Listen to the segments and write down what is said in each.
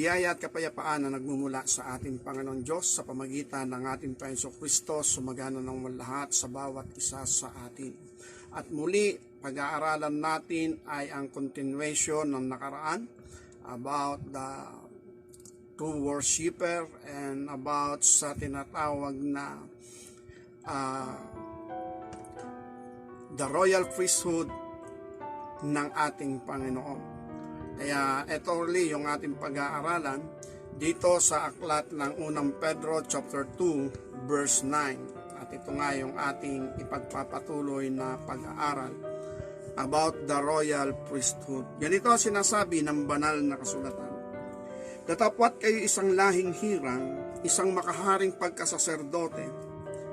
biyaya at kapayapaan na nagmumula sa ating Panginoon Diyos sa pamagitan ng ating Panginoong Kristo sumagana ng lahat sa bawat isa sa atin. At muli, pag-aaralan natin ay ang continuation ng nakaraan about the true worshiper and about sa tinatawag na the royal priesthood ng ating Panginoon. Kaya ito uli yung ating pag-aaralan dito sa aklat ng unang Pedro chapter 2 verse 9. At ito nga yung ating ipagpapatuloy na pag-aaral about the royal priesthood. Ganito sinasabi ng banal na kasulatan. Datapwat kayo isang lahing hirang, isang makaharing pagkasaserdote,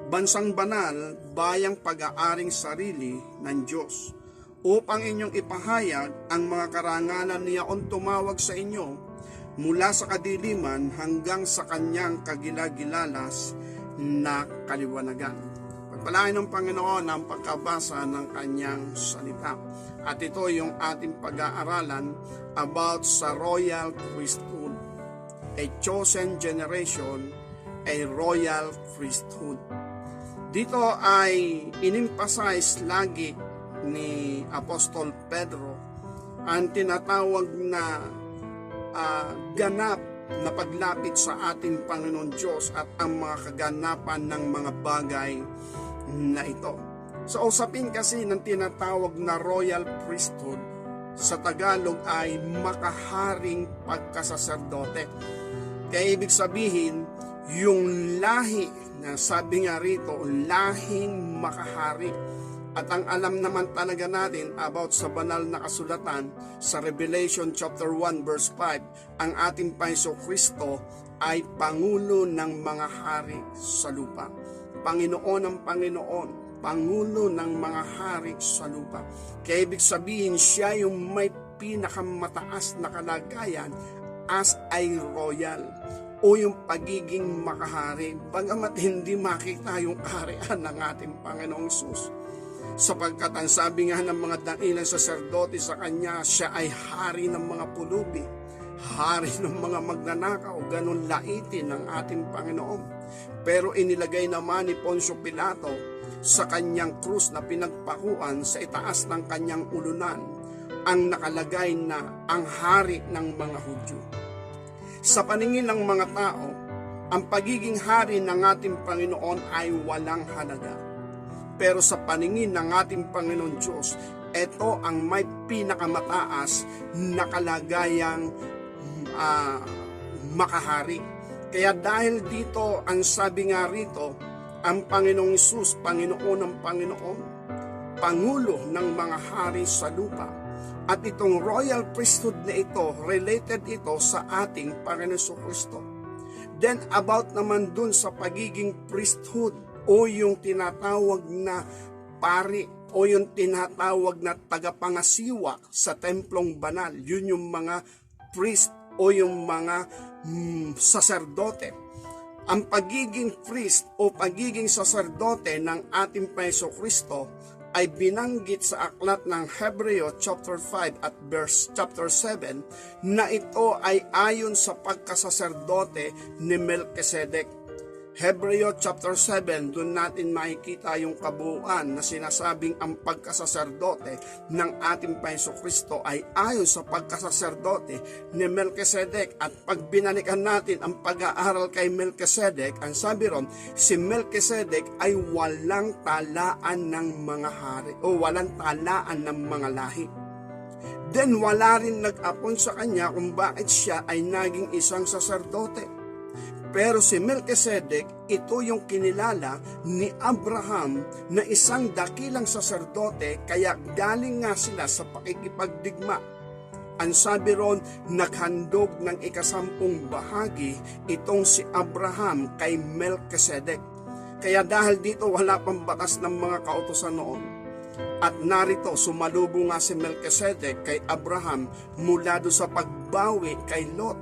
bansang banal, bayang pag-aaring sarili ng Diyos, upang inyong ipahayag ang mga karangalan niyaon tumawag sa inyo mula sa kadiliman hanggang sa kanyang kagilagilalas na kaliwanagan. Pagpalain ng Panginoon ang pagkabasa ng kanyang salita. At ito yung ating pag-aaralan about sa royal priesthood, a chosen generation, a royal priesthood. Dito ay in-emphasize lagi ni Apostol Pedro ang tinatawag na ganap na paglapit sa ating Panginoon Diyos at ang mga kaganapan ng mga bagay na ito. Sa usapin kasi ng tinatawag na royal priesthood, sa Tagalog ay makaharing pagkasaserdote. Kaya ibig sabihin, yung lahi na sabi nga rito, lahing makahari. At ang alam naman talaga natin about sa banal na kasulatan sa Revelation chapter 1 verse 5, ang ating Panginoong Kristo ay Pangulo ng mga hari sa lupa. Panginoon ng Panginoon, Pangulo ng mga hari sa lupa. Kaya ibig sabihin siya yung may pinakamataas na kalagayan as a royal o yung pagiging makahari. Bagamat hindi makita yung kaharian ng ating Panginoong Hesus. Sapagkat ang sabi nga ng mga dakilang saserdote sa kanya, siya ay hari ng mga pulubi, hari ng mga magnanakaw, ganun laitin ng ating Panginoon. Pero inilagay naman ni Poncio Pilato sa kanyang krus na pinagpakuan sa itaas ng kanyang ulunan ang nakalagay na ang hari ng mga Hudyo. Sa paningin ng mga tao, ang pagiging hari ng ating Panginoon ay walang halaga. Pero sa paningin ng ating Panginoon Diyos, ito ang may pinakamataas na kalagayang makahari. Kaya dahil dito, ang sabi nga rito, ang Panginoong Hesus, Panginoon ng Panginoon, Pangulo ng mga hari sa lupa. At itong royal priesthood na ito, related ito sa ating Panginoong Kristo. Then about naman dun sa pagiging priesthood, o yung tinatawag na pari o yung tinatawag na tagapangasiwa sa templong banal. Yun yung mga priest o yung mga saserdote. Ang pagiging priest o pagiging saserdote ng ating Panginoong Kristo ay binanggit sa aklat ng Hebreo chapter 5 at verse chapter 7 na ito ay ayon sa pagkasaserdote ni Melchizedek. Hebreo chapter 7, doon natin makikita yung kabuuan na sinasabing ang pagkasaserdote ng ating Panginoong Kristo ay ayon sa pagkasaserdote ni Melchizedek. At pag binalikan natin ang pag-aaral kay Melchizedek, ang sabi ron, si Melchizedek ay walang talaan ng mga hari o walang talaan ng mga lahi. Then wala rin nag-apon sa kanya kung bakit siya ay naging isang saserdote. Pero si Melchizedek, ito yung kinilala ni Abraham na isang dakilang saserdote, kaya galing nga sila sa pakikipagdigma. Ang sabi ron, naghandog ng 10 bahagi itong si Abraham kay Melchizedek. Kaya dahil dito wala pang batas ng mga kautusan noon. At narito, sumalubong nga si Melchizedek kay Abraham mula do sa pagbawi kay Lot.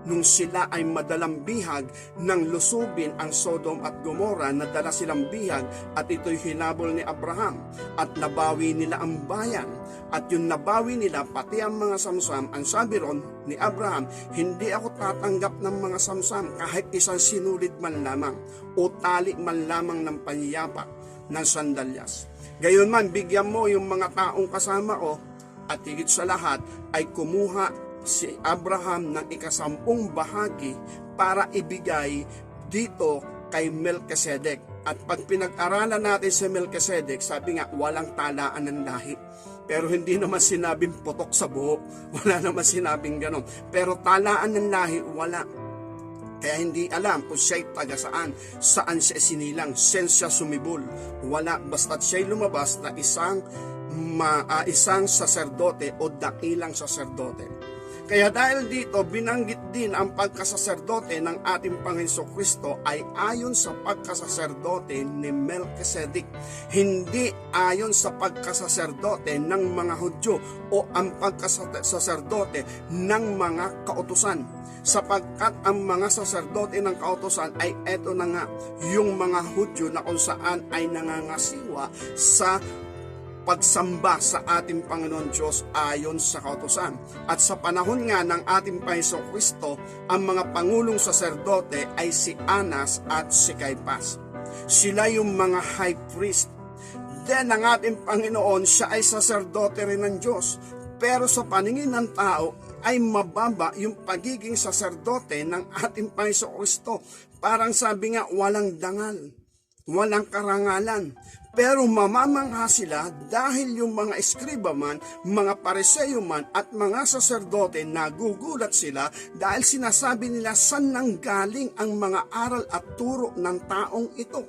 nung sila ay madalang bihag nang lusubin ang Sodom at Gomorrah, nadala silang bihag at ito'y hinabol ni Abraham at nabawi nila ang bayan. At yung nabawi nila pati ang mga samsam, ang sabi ron ni Abraham, hindi ako tatanggap ng mga samsam kahit isang sinulid man lamang o tali man lamang ng panyapak ng sandalyas. Gayon man, bigyan mo yung mga taong kasama ko. At higit sa lahat ay kumuha si Abraham ng 10 bahagi para ibigay dito kay Melchizedek. At pag pinag-aralan natin si Melchizedek, sabi nga walang talaan ng lahi. Pero hindi naman sinabing putok sa buhok. Wala naman sinabing ganon. Pero talaan ng lahi, wala. Kaya hindi alam kung siya'y taga saan siya sinilang, saan siya sumibol. Wala, basta't siya'y lumabas na isang saserdote o dakilang saserdote. Kaya dahil dito, binanggit din ang pagkasaserdote ng ating Panginoong Kristo ay ayon sa pagkasaserdote ni Melchizedek. Hindi ayon sa pagkasaserdote ng mga Hudyo o ang pagkasaserdote ng mga kautusan. Sapagkat ang mga saserdote ng kautusan ay eto na nga, yung mga Hudyo na kung saan ay nangangasiwa sa pagsamba sa ating Panginoon Diyos ayon sa kautusan. At sa panahon nga ng ating Panginoong Kristo, ang mga pangulong saserdote ay si Anas at si Caiphas. Sila yung mga high priest. Then ang ating Panginoon, siya ay saserdote rin ng Diyos. Pero sa paningin ng tao, ay mababa yung pagiging saserdote ng ating Panginoong Kristo. Parang sabi nga, walang dangal, walang karangalan. Pero mamamangha sila dahil yung mga eskriba man, mga pariseyo man at mga saserdote nagugulat sila dahil sinasabi nila saan nanggaling ang mga aral at turo ng taong ito.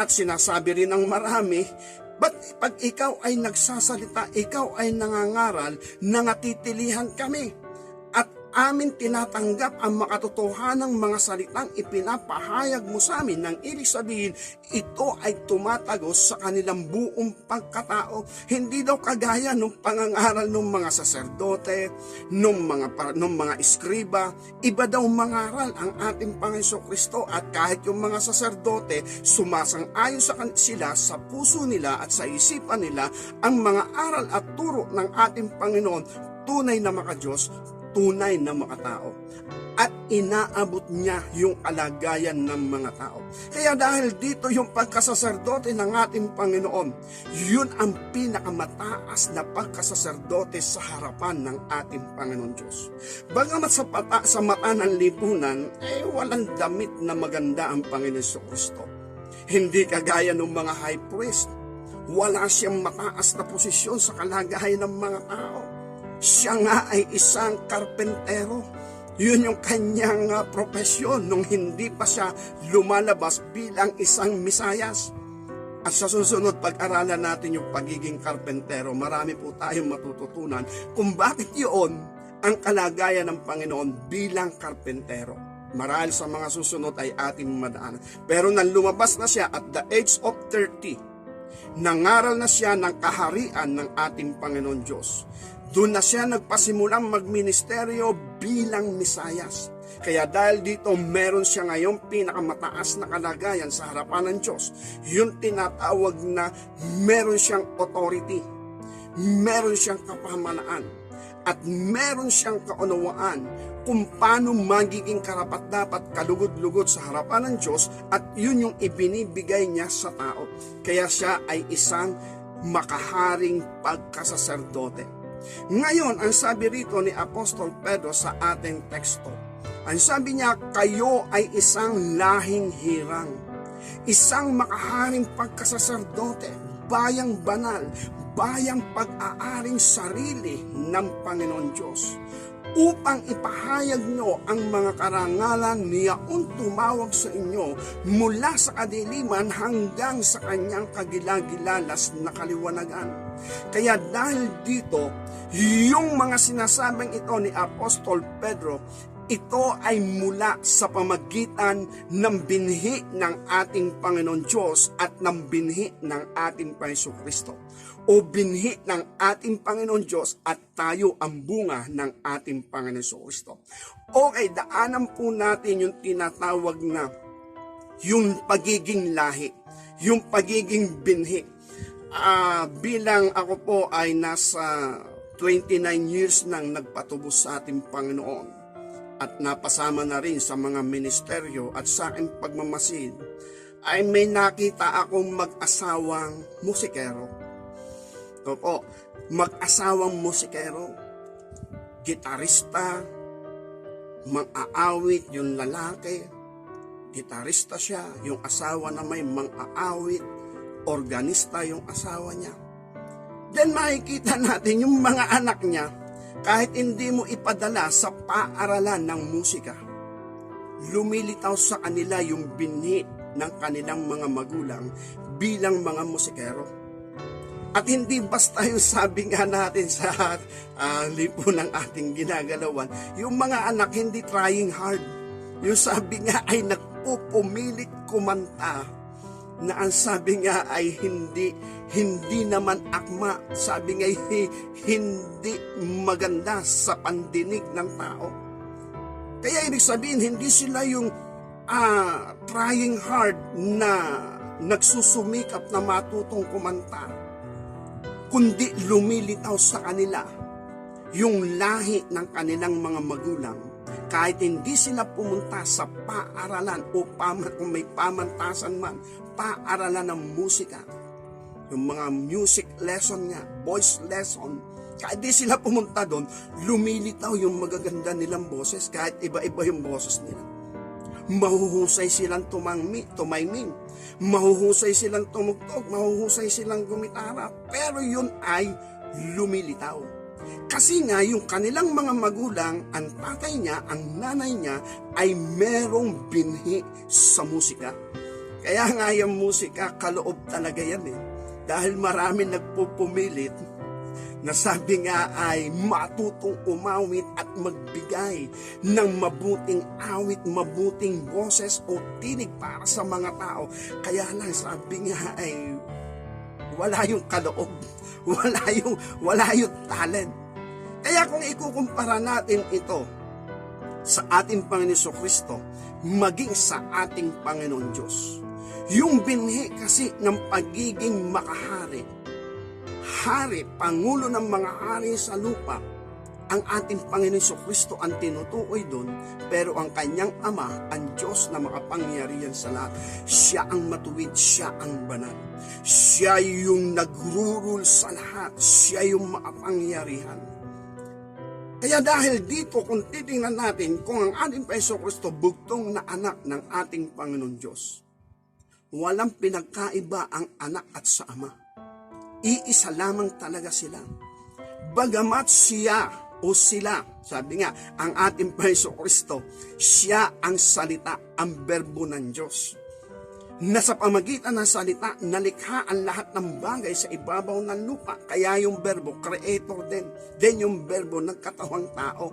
At sinasabi rin ng marami, ba't pag ikaw ay nagsasalita, ikaw ay nangangaral, nangatitilihan kami? At amin tinatanggap ang makatotohanang mga salitang ipinapahayag mo sa amin, nang ibig sabihin ito ay tumatagos sa kanilang buong pagkatao. Hindi daw kagaya ng pangangaral ng mga saserdote, ng mga eskriba. Iba daw mangaral ang ating Panginoong Kristo, at kahit yung mga saserdote sumasang-ayon sa sila sa puso nila at sa isipan nila ang mga aral at turo ng ating Panginoon, tunay na makadiyos, tunay na makatao, at inaabot niya yung kalagayan ng mga tao. Kaya dahil dito yung pagkasaserdote ng ating Panginoon, yun ang pinakamataas na pagkasaserdote sa harapan ng ating Panginoon Diyos. Bagamat sa mata ng lipunan, walang damit na maganda ang Panginoon Kristo. Hindi kagaya ng mga high priest. Wala siyang mataas na posisyon sa kalagayan ng mga tao. Siya nga ay isang karpentero. Yun yung kanyang propesyon nung hindi pa siya lumalabas bilang isang misayas. At sa susunod, pag-aralan natin yung pagiging karpentero, marami po tayong matututunan kung bakit yun ang kalagayan ng Panginoon bilang karpentero. Marahil sa mga susunod ay ating madaanan. Pero nang lumabas na siya at the age of 30, nangaral na siya ng kaharian ng ating Panginoon Diyos. Doon na siya nagpasimulang magministeryo bilang misayas. Kaya dahil dito, meron siya ngayong pinakamataas na kalagayan sa harapan ng Diyos. Yung tinatawag na meron siyang authority, meron siyang kapamalaan, at meron siyang kaunawaan kung paano magiging karapat-dapat kalugod-lugod sa harapan ng Diyos, at yun yung ibinibigay niya sa tao. Kaya siya ay isang makaharing pagkasaserdote. Ngayon, ang sabi rito ni Apostol Pedro sa ating teksto, ang sabi niya, kayo ay isang lahing hirang, isang makaharing pagkasaserdote, bayang banal, bayang pag-aaring sarili ng Panginoon Diyos, upang ipahayag nyo ang mga karangalan niyaong tumawag sa inyo mula sa kadiliman hanggang sa kanyang kagilagilalas na kaliwanagan. Kaya dahil dito, yung mga sinasabing ito ni Apostol Pedro, ito ay mula sa pamagitan ng binhi ng ating Panginoon Diyos at ng binhi ng ating Panginoon Kristo. o binhi ng ating Panginoon Diyos at tayo ang bunga ng ating Panginoon Kristo. Okay, daanan po natin yung tinatawag na yung pagiging lahi, yung pagiging binhi. Bilang ako po ay nasa 29 years nang nagpatubos sa ating Panginoon at napasama na rin sa mga ministeryo at sa aking pagmamasid, ay may nakita akong mag-asawang musikero. Opo, mag-asawang musikero, gitarista, mang-aawit yung lalaki, gitarista siya, yung asawa na may mang-aawit, organista yung asawa niya. Then makikita natin yung mga anak niya, kahit hindi mo ipadala sa paaralan ng musika, lumilitaw sa kanila yung binhi ng kanilang mga magulang bilang mga musikero. At hindi basta yung sabi nga natin sa lipo ng ating ginagalawan, yung mga anak hindi trying hard. Yung sabi nga ay nagpupumilit kumanta, na ang sabi nga ay hindi naman akma, sabi nga hindi maganda sa pandinig ng tao. Kaya ibig sabihin, hindi sila yung trying hard na nagsusumikap na matutong kumanta, kundi lumilitaw sa kanila yung lahi ng kanilang mga magulang. Kahit hindi sila pumunta sa paaralan o kung may pamantasan man, paaralan ng musika, yung mga music lesson nga, voice lesson, kahit di sila pumunta doon, lumilitaw yung magaganda nilang boses, kahit iba-iba yung boses nila. Mahuhusay silang tumayming, mahuhusay silang tumugtog, mahuhusay silang gumitara, pero yun ay lumilitaw. Kasi nga yung kanilang mga magulang, ang tatay niya, ang nanay niya, ay merong binhi sa musika. Kaya nga yung musika, kaloob talaga yan eh. Dahil marami nagpupumilit na sabi nga ay matutong umawit at magbigay ng mabuting awit, mabuting boses o tinig para sa mga tao. Kaya lang sabi nga ay wala yung kaloob, wala yung talent. Kaya kung ikukumpara natin ito sa ating Panginoon Kristo, maging sa ating Panginoon Diyos, yung binhi kasi ng pagiging makahari, hari, pangulo ng mga hari sa lupa, ang ating Panginoon Kristo ang tinutukoy doon, pero ang kanyang Ama, ang Diyos na makapangyarihan sa lahat, siya ang matuwid, siya ang banal. Siya yung nagrurul sa lahat, siya yung makapangyarihan. Kaya dahil dito, kung titingnan natin kung ang ating Panginoon Kristo bugtong na anak ng ating Panginoon Diyos, walang pinagkaiba ang anak at sa Ama. Iisa lamang talaga sila. Bagamat siya o sila, sabi nga, ang ating Panginoon Kristo, siya ang salita, ang berbo ng Diyos. Na sa pamagitan ng salita, nalikha ang lahat ng bagay sa ibabaw ng lupa. Kaya yung berbo, creator din. Then yung berbo, nagkatawang tao.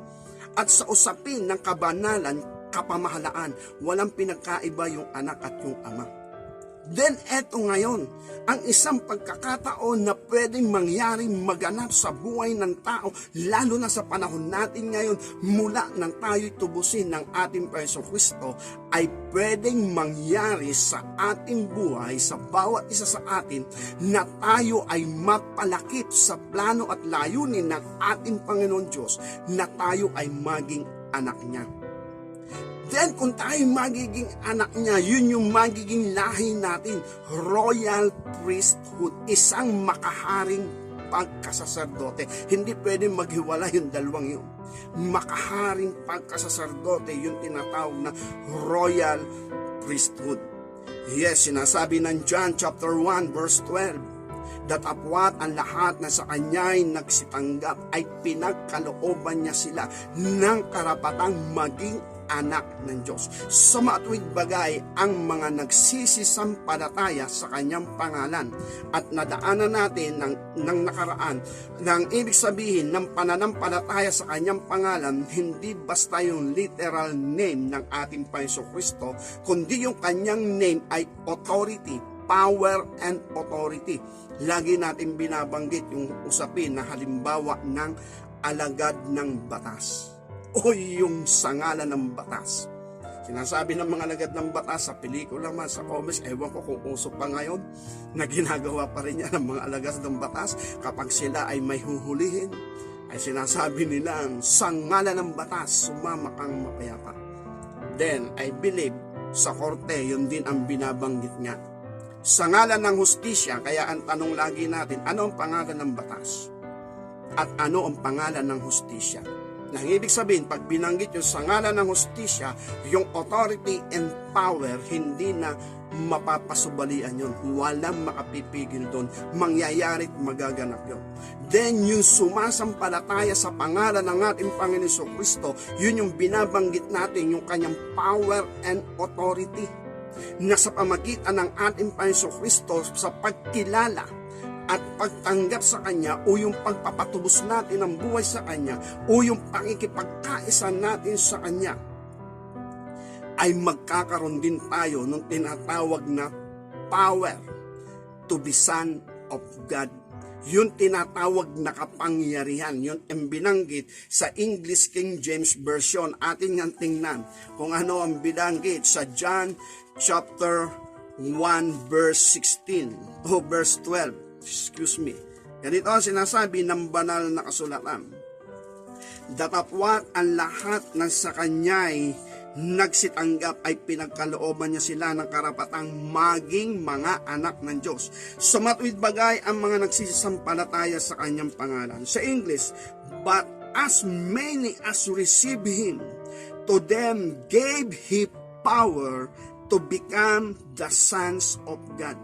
At sa usapin ng kabanalan, kapamahalaan, walang pinagkaiba yung anak at yung ama. Then eto ngayon, ang isang pagkakataon na pwedeng mangyaring maganap sa buhay ng tao, lalo na sa panahon natin ngayon, mula nang tayo'y tubusin ng ating Panginoon Kristo, ay pwedeng mangyari sa ating buhay, sa bawat isa sa atin, na tayo ay mapalakip sa plano at layunin ng ating Panginoon Diyos, na tayo ay maging anak niya. Then, kung tayo magiging anak niya, yun yung magiging lahi natin, royal priesthood, isang makaharing pagkasaserdote. Hindi pwedeng maghiwalay yung dalawang yun. Makaharing pagkasaserdote, yung tinatawag na royal priesthood. Yes, sinasabi ng John chapter 1 verse 12, datapwat ang lahat na sa kanya'y nagsitanggap ay pinagkalooban niya sila ng karapatang maging anak ng Diyos. Sa matuwid bagay ang mga nagsisisampalataya sa kanyang pangalan at nadaanan natin ng nakaraan ng ibig sabihin ng pananampalataya sa kanyang pangalan, hindi basta yung literal name ng ating Panginoon Kristo, kundi yung kanyang name ay authority, power and authority. Lagi natin binabanggit yung usapin na halimbawa ng alagad ng batas o yung sangalan ng batas. Sinasabi ng mga alagad ng batas sa pelikula man, sa comics, ewan ko kung uso pa ngayon, na ginagawa pa rin yan ng mga alagad ng batas. Kapag sila ay may huhulihin, ay sinasabi nilang sangalan ng batas, sumama kang mapayapa. Then, I believe, sa korte, yun din ang binabanggit niya. Sa ngalan ng hustisya, kaya ang tanong lagi natin, ano ang pangalan ng batas? At ano ang pangalan ng hustisya? Nang ibig sabihin, pag binanggit yung sa ngalan ng hustisya, yung authority and power, hindi na mapapasubalian yun. Walang makapipigil doon. Mangyayari at magaganap yun. Then, yung sumasampalataya sa pangalan ng ating Panginoon Kristo, yun yung binabanggit natin, yung kanyang power and authority na sa pamagitan ng ating Panginoon Kristo sa pagkilala at pagtanggap sa Kanya o yung pagpapatubos natin ng buhay sa Kanya o yung pakikipagkaisa natin sa Kanya, ay magkakaroon din tayo ng tinatawag na power to be son of God. Yung tinatawag na kapangyarihan, yun ang binanggit sa English King James Version. Ating nga tingnan kung ano ang binanggit sa John chapter 1 verse 16 o verse 12. Excuse me. Ganito ang sinasabi ng banal na kasulatan. Datapwat ang lahat ng sa kanya'y nagsitanggap ay pinagkalooban niya sila ng karapatang maging mga anak ng Diyos. Sa matuwid bagay ang mga nagsisampalataya sa kanyang pangalan. Sa English, but as many as receive Him, to them gave He power to become the sons of God.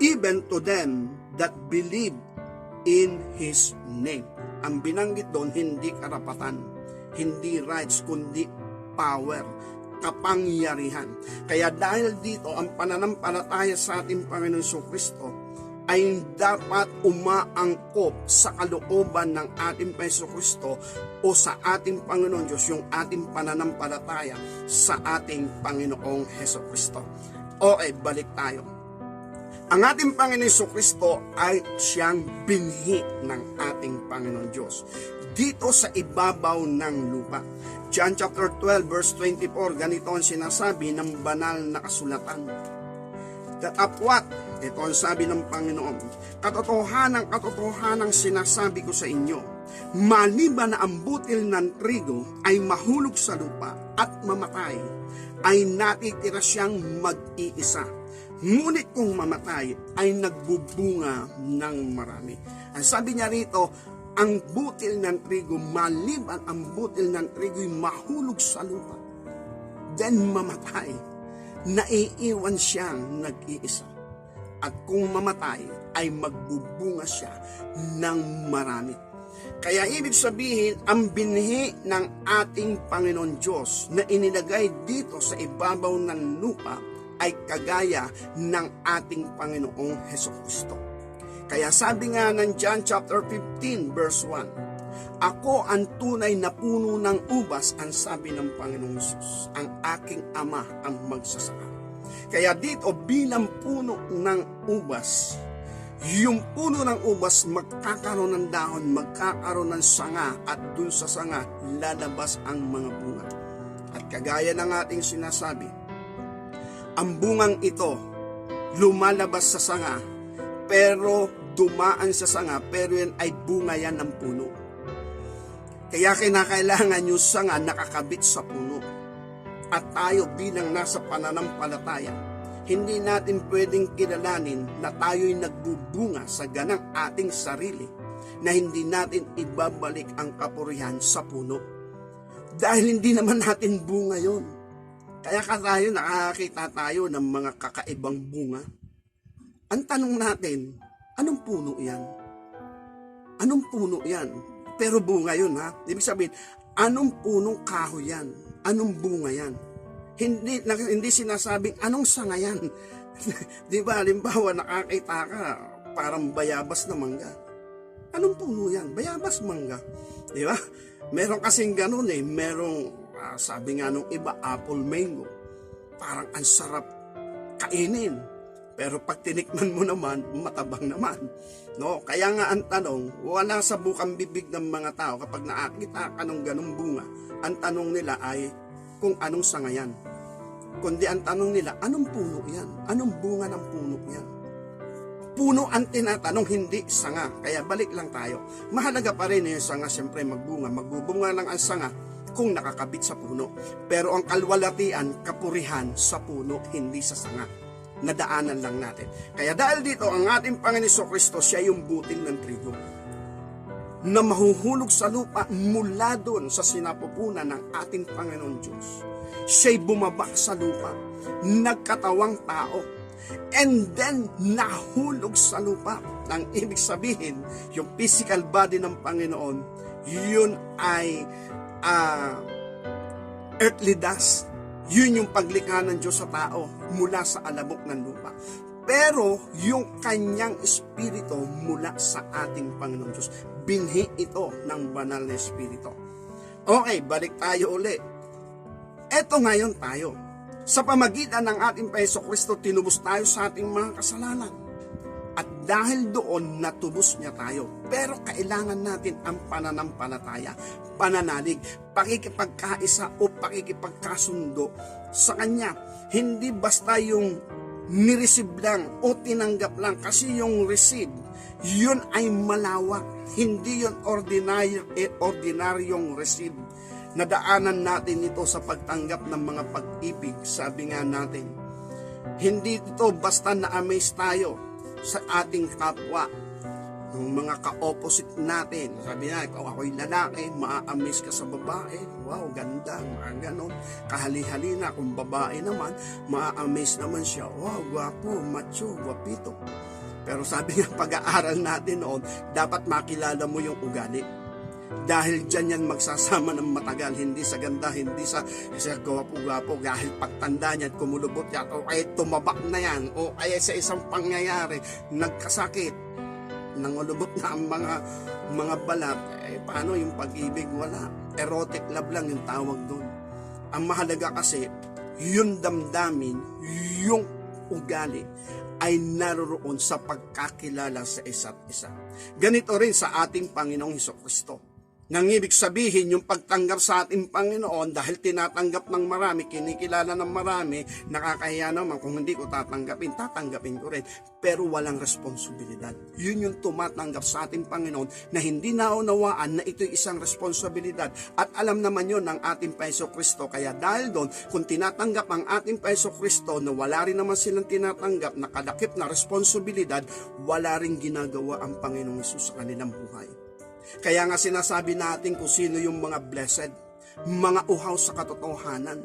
Even to them that believe in His name. Ang binanggit doon, hindi karapatan, hindi rights, kundi power, kapangyarihan. Kaya dahil dito, ang pananampalataya sa ating Panginoon Kristo ay dapat umaangkop sa kalooban ng ating Panginoon Kristo o sa ating Panginoon Diyos, yung ating pananampalataya sa ating Panginoong Hesus Kristo. Okay, balik tayo. Ang ating Panginoon Kristo ay siyang binhi ng ating Panginoon Diyos dito sa ibabaw ng lupa. John chapter 12 verse 24, ganito ang sinasabi ng banal na kasulatan. Datapwat, ito ang sabi ng Panginoon, katotohanang sinasabi ko sa inyo, maliban na ang butil ng trigo ay mahulog sa lupa at mamatay, ay natitira siyang mag-iisa. Ngunit kung mamatay, ay nagbubunga ng marami. Ang sabi niya rito, ang butil ng trigo, maliban ang butil ng trigo ay mahulog sa lupa, then mamatay, naiiwan siyang nag-iisa. At kung mamatay, ay magbubunga siya ng marami. Kaya ibig sabihin, ang binhi ng ating Panginoon Diyos na inilagay dito sa ibabaw ng lupa ay kagaya ng ating Panginoong Hesus Kristo. Kaya sabi nga ng John chapter 15 verse 1, ako ang tunay na puno ng ubas, ang sabi ng Panginoong Hesus, ang aking ama ang magsasaka. Kaya dito bilang puno ng ubas, yung puno ng ubas magkakaroon ng dahon, magkakaroon ng sanga, at dun sa sanga lalabas ang mga bunga. At kagaya ng ating sinasabi, ang bungang ito lumalabas sa sanga, pero dumaan sa sanga, pero yan ay bunga yan ng puno. Kaya kinakailangan yung sanga nakakabit sa puno. At tayo bilang nasa pananampalataya, hindi natin pwedeng kilalanin na tayo'y nagbubunga sa ganang ating sarili na hindi natin ibabalik ang kapurihan sa puno. Dahil hindi naman natin bunga yon. Kaya tayo nakakita tayo ng mga kakaibang bunga. Ang tanong natin, anong puno yan? Anong puno yan? Pero bunga yun, ha? Ibig sabihin, anong punong kahoy yan? Anong bunga yan? Hindi sinasabing anong sanga yan. Di ba? Halimbawa, nakakita ka, parang bayabas na mangga. Anong puno yan? Bayabas mangga. Di ba? Meron kasing ganun eh. Merong sabi nga nung iba, apple mango. Parang ang sarap kainin. Pero pag tinikman mo naman, matabang naman. No? Kaya nga ang tanong, wala sa bukang bibig ng mga tao kapag nakakita ka ng ganung bunga, ang tanong nila ay kung anong sanga yan. Kundi ang tanong nila, anong puno yan? Anong bunga ng puno yan? Puno ang tinatanong, hindi sanga. Kaya balik lang tayo. Mahalaga pa rin yung sanga, siyempre magbunga. Magbubunga lang ang sanga kung nakakabit sa puno. Pero ang kalwalatian, kapurihan sa puno, hindi sa sanga. Nadaanan lang natin. Kaya dahil dito, ang ating Panginoon Kristo, siya yung butil ng trigo na mahuhulog sa lupa mula doon sa sinapupunan ng ating Panginoon Diyos. Siya'y bumaba sa lupa, nagkatawang tao, and then nahulog sa lupa. Ang ibig sabihin, yung physical body ng Panginoon, yun ay earthly dust. Yun yung paglikha ng Diyos sa tao mula sa alabok ng lupa. Pero yung kanyang espiritu mula sa ating Panginoon Diyos. Binhi ito ng banal na espiritu. Okay, balik tayo uli. Eto ngayon tayo. Sa pamagitan ng ating Panginoon Kristo, tinubos tayo sa ating mga kasalanan. At dahil doon, natubos niya tayo. Pero kailangan natin ang pananampalataya, pananalig, pakikipagkaisa o pakikipagkasundo sa Kanya. Hindi basta yung nireceive lang o tinanggap lang. Kasi yung receive, yun ay malawak. Hindi yun ordinaryong receive. Nadaanan natin ito sa pagtanggap ng mga pag-ibig. Sabi nga natin, hindi ito basta na-amaze tayo sa ating kapwa, ng mga ka-opposite natin. Sabi niya, ikaw ako'y lalaki, maa-amaze ka sa babae, wow, ganda, mga ganon. Kahali-halina, kung babae naman, maa-amaze naman siya, wow, gwapo, macho, gwapito. Pero sabi nga, pag-aaral natin noon, dapat makilala mo yung ugali. Dahil dyan yan magsasama ng matagal, hindi sa ganda, hindi sa gwapo-gwapo, dahil pagtanda niyan, kumulubot yan, o kaya tumaba na yan, o kaya sa isang pangyayari, nagkasakit, nangulubot na ang mga balat, paano yung pag-ibig? Wala. Erotic love lang yung tawag doon. Ang mahalaga kasi, yung damdamin, yung ugali, ay naroroon sa pagkakilala sa isa't isa. Ganito rin sa ating Panginoong Hesukristo. Nang ibig sabihin, yung pagtanggap sa ating Panginoon, dahil tinatanggap ng marami, kinikilala ng marami, nakakahiya naman kung hindi ko tatanggapin ko rin. Pero walang responsibilidad. Yun yung tumatanggap sa ating Panginoon na hindi naunawaan na ito'y isang responsibilidad. At alam naman yun ng ating Panginoong Kristo. Kaya dahil doon, kung tinatanggap ang ating Panginoong Kristo na wala rin naman silang tinatanggap na kadakip na responsibilidad, wala rin ginagawa ang Panginoong Hesus sa kanilang buhay. Kaya nga sinasabi natin kung sino yung mga blessed, mga uhaw sa katotohanan,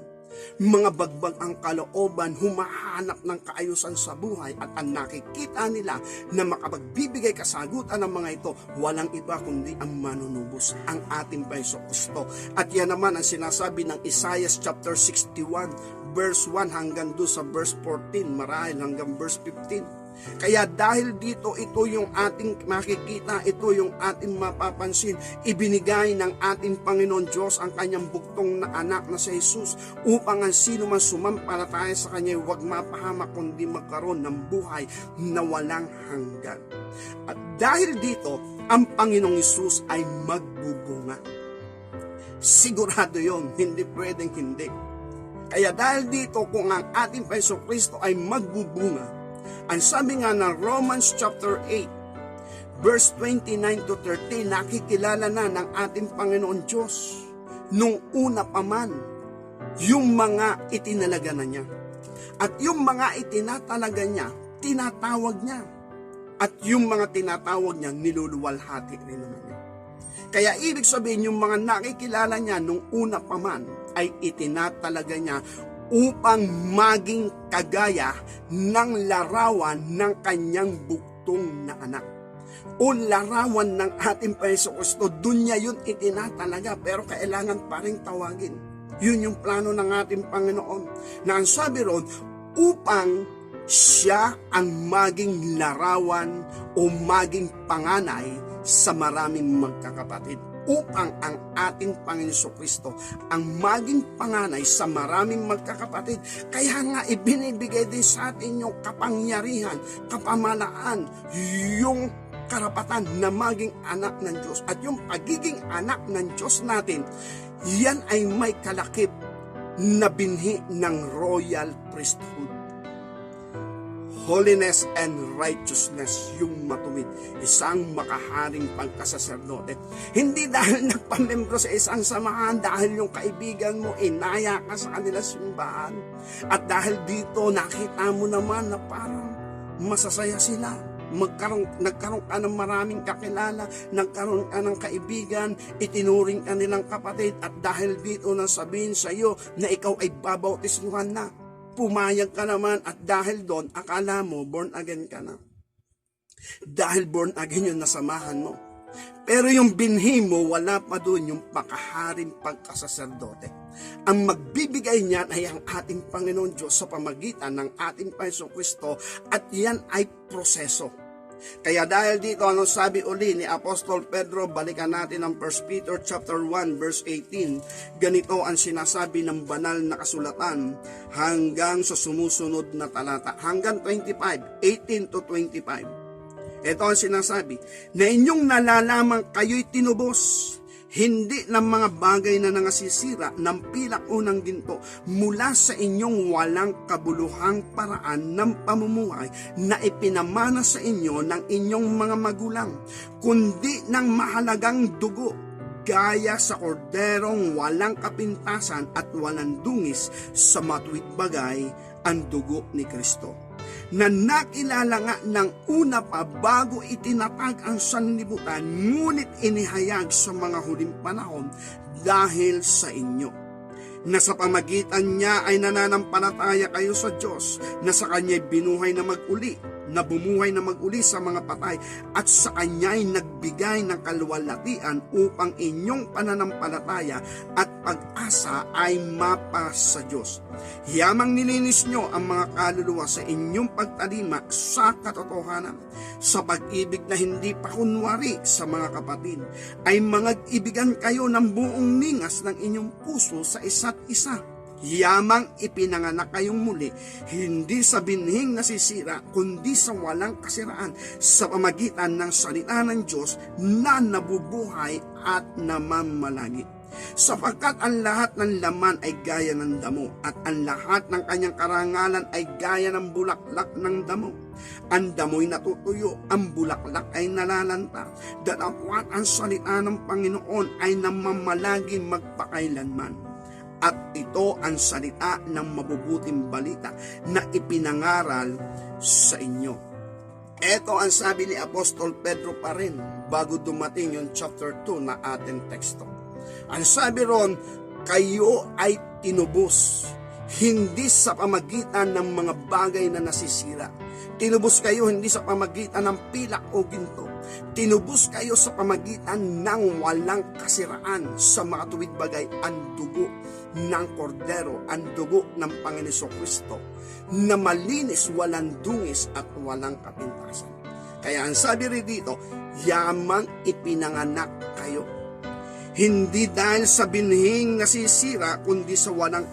mga bagbag ang kalooban, humahanap ng kaayusan sa buhay at ang nakikita nila na makapagbibigay kasagutan ng mga ito, walang iba kundi ang manunubos, ang ating Panginoong Kristo. At yan naman ang sinasabi ng Isaiah chapter 61, verse 1 hanggang doon sa verse 14, marahil hanggang verse 15. Kaya dahil dito, ito yung ating makikita, ito yung ating mapapansin. Ibinigay ng ating Panginoon Diyos ang kanyang buktong na anak na si Jesus upang ang sino man sumampalataya sa kanya huwag mapahamak kundi magkaroon ng buhay na walang hanggan. At dahil dito, ang Panginoong Jesus ay magbubunga. Sigurado yon, hindi pwedeng hindi. Kaya dahil dito, kung ang ating Panginoong Kristo ay magbubunga, ang sabi nga ng Romans chapter 8, verse 29 to 30, nakikilala na ng ating Panginoon Diyos nung una pa man yung mga itinalaga na niya. At yung mga itinatalaga niya, tinatawag niya. At yung mga tinatawag niya, niluluwalhati rin naman niya. Kaya ibig sabihin, yung mga nakikilala niya nung una pa man ay itinatalaga niya upang maging kagaya ng larawan ng kanyang buktong na anak. O larawan ng ating Panginoon Kristo, doon niya yun itinatalaga, pero kailangan pa rin tawagin. Yun yung plano ng ating Panginoon. Na ang sabi ron, upang siya ang maging larawan o maging panganay sa maraming magkakapatid. upang ang ating Panginoon Kristo ang maging panganay sa maraming magkakapatid. Kaya nga ibinibigay din sa atin yung kapangyarihan, kapamalaan, yung karapatan na maging anak ng Diyos. At yung pagiging anak ng Diyos natin, yan ay may kalakip na binhi ng royal priesthood. Holiness and righteousness, yung matuwid, isang makaharing pagkasaserdote. Hindi dahil nagpamembro sa isang samahan, dahil yung kaibigan mo inaya ka sa kanila simbahan. At dahil dito nakita mo naman na parang masasaya sila. Nagkaroon ka ng maraming kakilala, nagkaroon ka ng kaibigan, itinuring ka nilang kapatid, at dahil dito nang sabihin sa iyo na ikaw ay babautismuhan na, pumayag ka naman, at dahil doon, akala mo, born again ka na. Dahil born again yung nasamahan mo. Pero yung binhi mo, wala pa doon yung pakaharing pagkasaserdote. Ang magbibigay niyan ay ang ating Panginoon Diyos sa pamagitan ng ating Panginoon Kristo, at yan ay proseso. Kaya dahil dito, ano sabi uli ni Apostol Pedro, balikan natin ang 1 Peter chapter 1 verse 18. Ganito ang sinasabi ng banal na kasulatan hanggang sa sumusunod na talata, hanggang 25, 18 to 25. Ito ang sinasabi, na inyong nalalaman kayo'y tinubos, hindi ng mga bagay na nangasisira ng pilak o ng ginto, mula sa inyong walang kabuluhang paraan ng pamumuhay na ipinamana sa inyo ng inyong mga magulang, kundi ng mahalagang dugo, gaya sa korderong walang kapintasan at walang dungis, sa matuwid bagay, ang dugo ni Kristo, na nakilala nga ng una pa bago itinatag ang sanlibutan, ngunit inihayag sa mga huling panahon dahil sa inyo, na sa pamagitan niya ay nananampalataya kayo sa Diyos, na sa Kanya'y binuhay na mag-uli, na bumuhay na mag-uli sa mga patay, at sa Kanya'y nagbigay ng kaluwalhatian upang inyong pananampalataya at pag-asa ay mapa sa Diyos. Hiyamang nilinis nyo ang mga kaluluwa sa inyong pagtalima sa katotohanan, sa pag-ibig na hindi pa kunwari sa mga kapatid, ay mangag-ibigan kayo ng buong ningas ng inyong puso sa isa't isa. Hiyamang ipinanganak kayong muli, hindi sa binhing nasisira, kundi sa walang kasiraan, sa pamagitan ng salita ng Diyos na nabubuhay at namamalagi. Sapagkat ang lahat ng laman ay gaya ng damo, at ang lahat ng kanyang karangalan ay gaya ng bulaklak ng damo. Ang damo'y natutuyo, ang bulaklak ay nalalanta, datapwat ang salita ng Panginoon ay namamalagi magpakailanman. At ito ang salita ng mabubuting balita na ipinangaral sa inyo. Ito ang sabi ni Apostol Pedro pa rin bago dumating yung chapter 2 na ating teksto. Ang sabi ron, kayo ay tinubos, hindi sa pamagitan ng mga bagay na nasisira. Tinubos kayo hindi sa pamagitan ng pilak o ginto. Tinubos kayo sa pamagitan ng walang kasiraan, sa mga tuwid bagay, ang dugo ng kordero, ang dugo ng Panginoon Kristo, na malinis, walang dungis at walang kapintasan. Kaya ang sabi rin dito, yamang ipinanganak kayo, hindi dahil sa binhing nasisira, kundi sa walang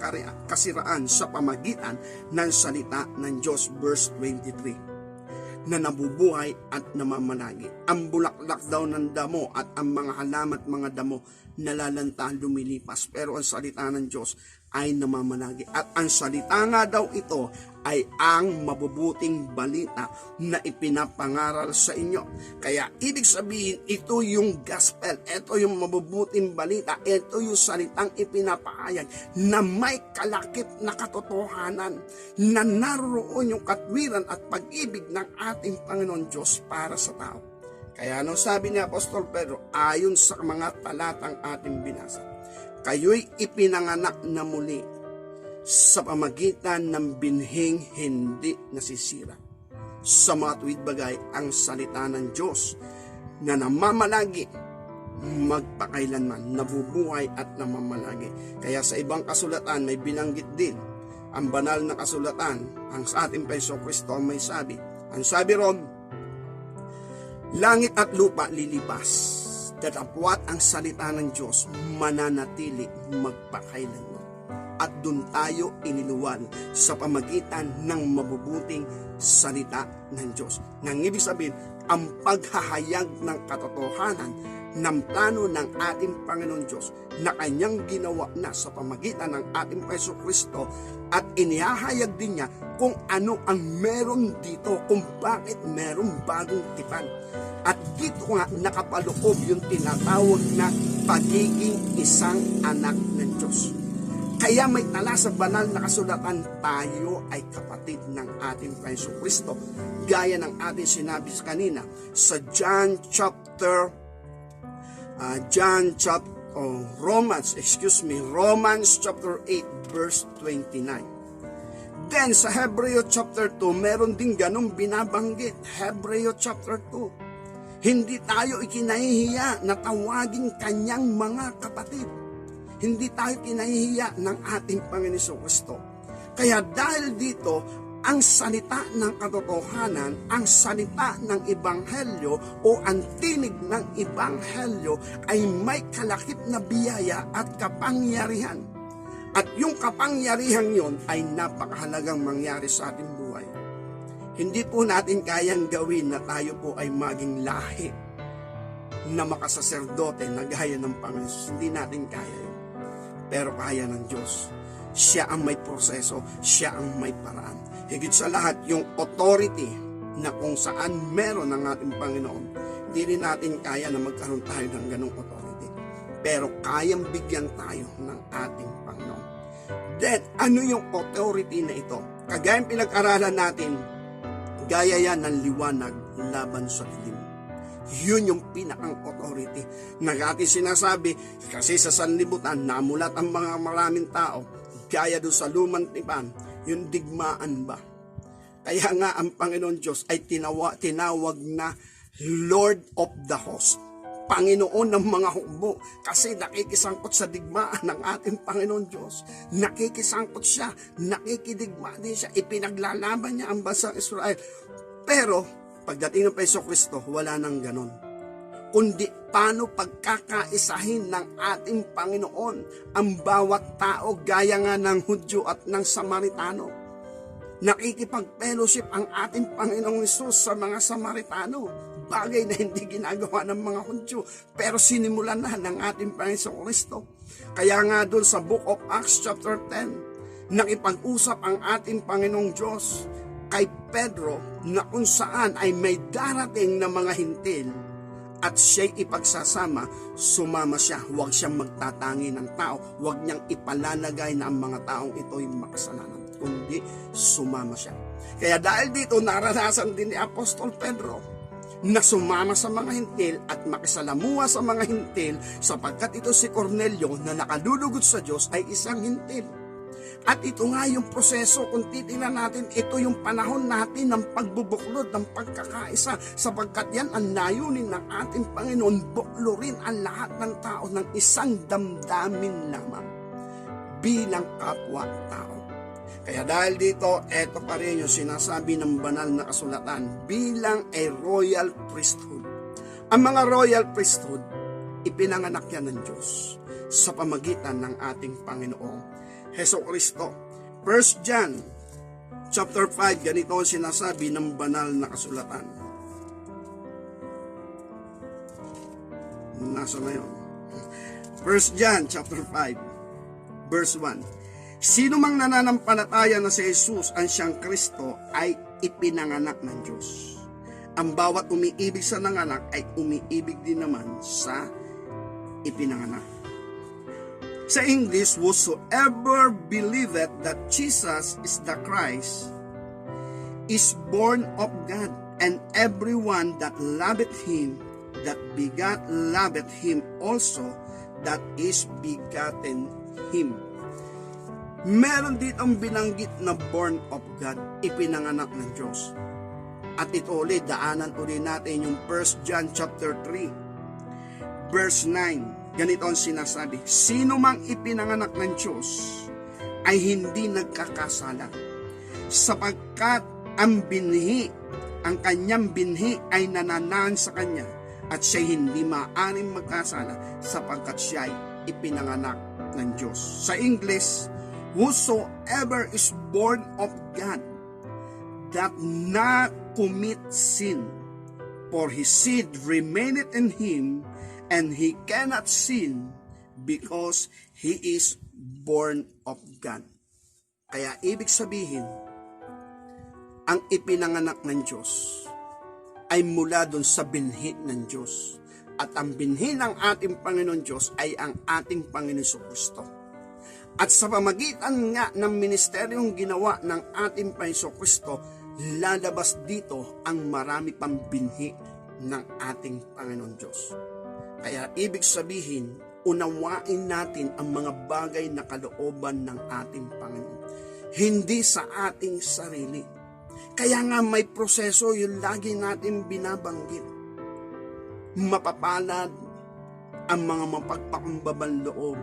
kasiraan, sa pamagitan ng salita ng Diyos. Verse 23, na nabubuhay at namamalagi. Ang bulaklak daw ng damo at ang mga halaman at mga damo nalalanta, lumilipas, pero ang salita ng Diyos ay namamalagi. At ang salita nga daw ito ay ang mabubuting balita na ipinapangaral sa inyo. Kaya ibig sabihin, ito yung gospel, ito yung mabubuting balita, ito yung salitang ipinapahayag na may kalakip na katotohanan, na naroon yung katwiran at pag-ibig ng ating Panginoon Diyos para sa tao. Kaya anong sabi ni Apostol Pedro, ayon sa mga talatang ating binasa, kayo'y ipinanganak na muli sa pamagitan ng binhing hindi nasisira, sa mga tuwid bagay, ang salita ng Diyos na namamalagi magpakailanman, nabubuhay at namamalagi. Kaya sa ibang kasulatan may binanggit din ang banal na kasulatan, ang sa ating Panginoon Kristo may sabi. Ang sabi ron, langit at lupa lilipas, datapwat ang salita ng Diyos mananatili magpakailanman. At doon tayo iniluwan sa pamagitan ng mabubuting salita ng Diyos. Nang ibig sabihin, ang paghahayag ng katotohanan ng plano ng ating Panginoon Diyos na kanyang ginawa na sa pamagitan ng ating Jesucristo, at inihahayag din niya kung ano ang meron dito, kung bakit meron bagong tipan. At dito nga nakapaloob yung tinatawag na pagiging isang anak ng Diyos. Kaya may tala sa banal na kasulatan, tayo ay kapatid ng ating Jesucristo. Gaya ng ating sinabi kanina sa Romans chapter 8 verse 29. Then sa Hebreo chapter 2, meron din ganong binabanggit. Hebreo chapter 2. Hindi tayo ikinahihiya na tawagin kanyang mga kapatid. Hindi tayo kinahihiya ng ating Panginoon Kristo. Kaya dahil dito, ang salita ng katotohanan, ang salita ng Ebanghelyo o ang tinig ng Ebanghelyo ay may kalakip na biyaya at kapangyarihan. At yung kapangyarihan yon ay napakahalagang mangyari sa ating buhay. Hindi po natin kayang gawin na tayo po ay maging lahi na makasaserdote na gaya ng Panginoon. Hindi natin kaya yun. Pero kaya ng Diyos. Siya ang may proseso, siya ang may paraan. Higit sa lahat, yung authority na kung saan meron ng ating Panginoon, hindi rin natin kaya na magkaroon tayo ng ganong authority. Pero kayang bigyan tayo ng ating Panginoon. Then, ano yung authority na ito? Kagayang pinag-aralan natin, gaya yan ng liwanag laban sa dilim. Yun yung pinakang authority na ating sinasabi, kasi sa sanlibutan namulat ang mga maraming tao, gaya doon sa lumang tipan, yung digmaan ba? Kaya nga ang Panginoon Diyos ay tinawag na Lord of the Host, Panginoon ng mga hukbo, kasi nakikisangkot sa digmaan ng ating Panginoon Diyos. Nakikisangkot siya, nakikidigma din siya, ipinaglalaban niya ang bansang Israel. Pero pagdating ng Jesucristo, wala nang ganon. Kundi paano pagkakaisahin ng ating Panginoon ang bawat tao gaya nga ng Hudyo at ng Samaritano. Nakikipag-fellowship ang ating Panginoong Hesus sa mga Samaritano. Bagay na hindi ginagawa ng mga Hudyo, pero sinimulan na ng ating Panginoong Kristo. Kaya nga doon sa Book of Acts chapter 10, nakipag-usap ang ating Panginoong Diyos kay Pedro na kung saan ay may darating na mga hintil at siya'y ipagsasama, sumama siya. Huwag siyang magtatangi ng tao. Huwag niyang ipalalagay na ang mga taong ito'y makasalanan, kundi sumama siya. Kaya dahil dito, naranasan din ni Apostol Pedro na sumama sa mga hintil at makisalamuha sa mga hintil, sapagkat ito si Cornelio na nakalulugod sa Diyos ay isang hintil. At ito nga yung proseso, kung titingnan natin, ito yung panahon natin ng pagbubuklod, ng pagkakaisa, sapagkat yan ang layunin ng ating Panginoon, buklurin ang lahat ng tao ng isang damdamin lamang bilang kapwa-tao. Kaya dahil dito, eto pa rin yung sinasabi ng banal na kasulatan bilang a royal priesthood. Ang mga royal priesthood, ipinanganak yan ng Diyos sa pamagitan ng ating Panginoong Jesucristo. 1 John chapter 5, ganito ang sinasabi ng banal na kasulatan. Nasa na yun? 1 John chapter 5 verse 1. Sino mang nananampalataya na si Jesus ang siyang Kristo ay ipinanganak ng Diyos. Ang bawat umiibig sa nanganak ay umiibig din naman sa ipinanganak. Sa English, whosoever believeth that Jesus is the Christ is born of God, and everyone that loveth him that begat loveth him also that is begotten him. Meron ditong binanggit na born of God, ipinanganak ng Diyos. At ito ulit, daanan ulit natin yung 1 John chapter 3 verse 9. Ganito ang sinasabi, sino mang ipinanganak ng Diyos ay hindi nagkakasala, sapagkat ang kanyang binhi ay nananahan sa kanya, at siya'y hindi maaaring magkasala sapagkat siya'y ipinanganak ng Diyos. Sa English, whosoever is born of God doth not commit sin, for his seed remaineth in him, and he cannot sin because he is born of God. Kaya ibig sabihin, ang ipinanganak ng Diyos ay mula doon sa binhi ng Diyos. At ang binhi ng ating Panginoon Diyos ay ang ating Panginoon Kristo. At sa pamagitan nga ng ministeryong ginawa ng ating Panginoon Kristo, lalabas dito ang marami pang binhi ng ating Panginoon Diyos. Kaya ibig sabihin, unawain natin ang mga bagay na kalooban ng ating Panginoon. Hindi sa ating sarili. Kaya nga may proseso yung lagi natin binabanggit. Mapapalad ang mga mapagpakumbabang loob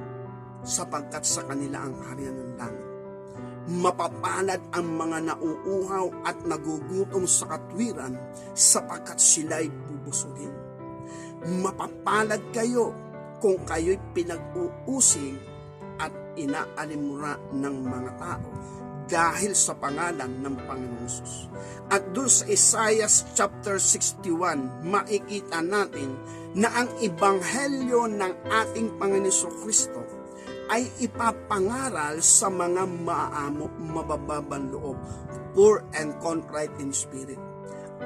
sapagkat sa kanila ang kaharian ng langit. Mapapalad ang mga nauuhaw at nagugutom sa katwiran sapagkat sila'y bubusugin. Mapapalad kayo kung kayo'y pinag-uusig at inaalimura ng mga tao dahil sa pangalan ng Panginoon Jesus. At doon sa Isaiah chapter 61, makikita natin na ang ebanghelyo ng ating Panginoon Kristo ay ipapangaral sa mga maamo, mabababang loob, poor and contrite in spirit,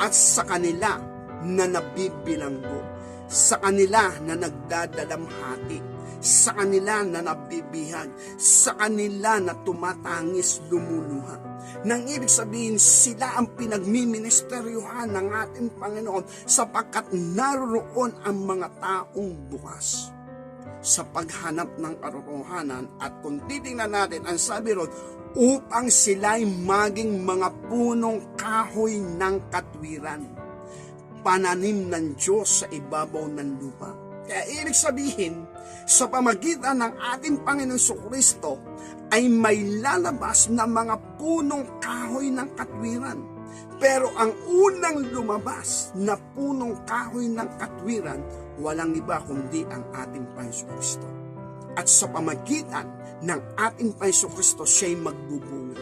at sa kanila na nabibilanggo, sa kanila na nagdadalamhati, sa kanila na nabibihag, sa kanila na tumatangis lumuluha. Nang ibig sabihin, sila ang pinagmiministeryuhan ng ating Panginoon sapagkat naroon ang mga taong bukas sa paghanap ng katotohanan. At kung titingnan natin, ang sabi ron, upang sila'y maging mga punong kahoy ng katwiran, pananim ng Diyos sa ibabaw ng lupa. Kaya ibig sabihin, sa pamagitan ng ating Panginoon Kristo ay may lalabas na mga punong kahoy ng katwiran. Pero ang unang lumabas na punong kahoy ng katwiran, walang iba kundi ang ating Panginoon Kristo. At sa pamagitan ng ating Panginoon Kristo, siya'y magbubunga.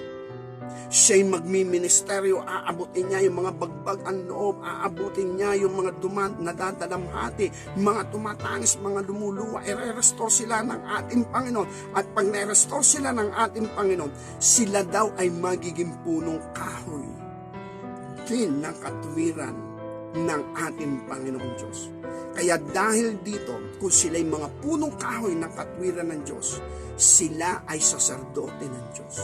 Siya'y magmiministeryo, aabutin niya yung mga bagbag ang loob, aabutin niya yung mga nadadalamhati, mga tumatangis, mga lumuluwa, i-restore sila ng ating Panginoon. At pag na-restore sila ng ating Panginoon, sila daw ay magiging punong kahoy din ng katwiran ng ating Panginoong Diyos. Kaya dahil dito, kung sila'y mga punong kahoy ng katwiran ng Diyos, sila ay saserdote ng Diyos.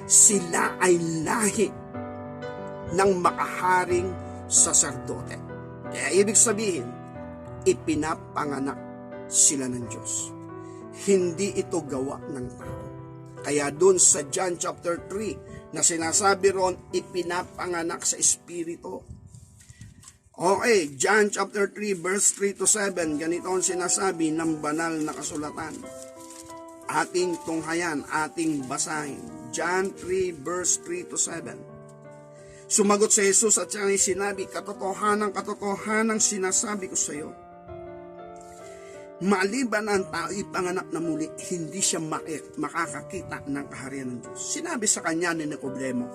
Sila ay lahi ng makaharing saserdote. Kaya ibig sabihin, ipinapanganak sila ng Diyos. Hindi ito gawa ng tao. Kaya doon sa John chapter 3 na sinasabi ron, ipinapanganak sa Espiritu. Okay, John chapter 3 verse 3 to 7, ganito ang sinasabi ng banal na kasulatan. Ating tunghayan, ating basahin. John 3 verse 3 to 7. Sumagot si Jesus at siyang sinabi, katotohanan sinasabi ko sa iyo, maliban ang tao ipanganak na muli, hindi siya makakakita ng kaharian ng Diyos. Sinabi sa kanya ni Nicodemo,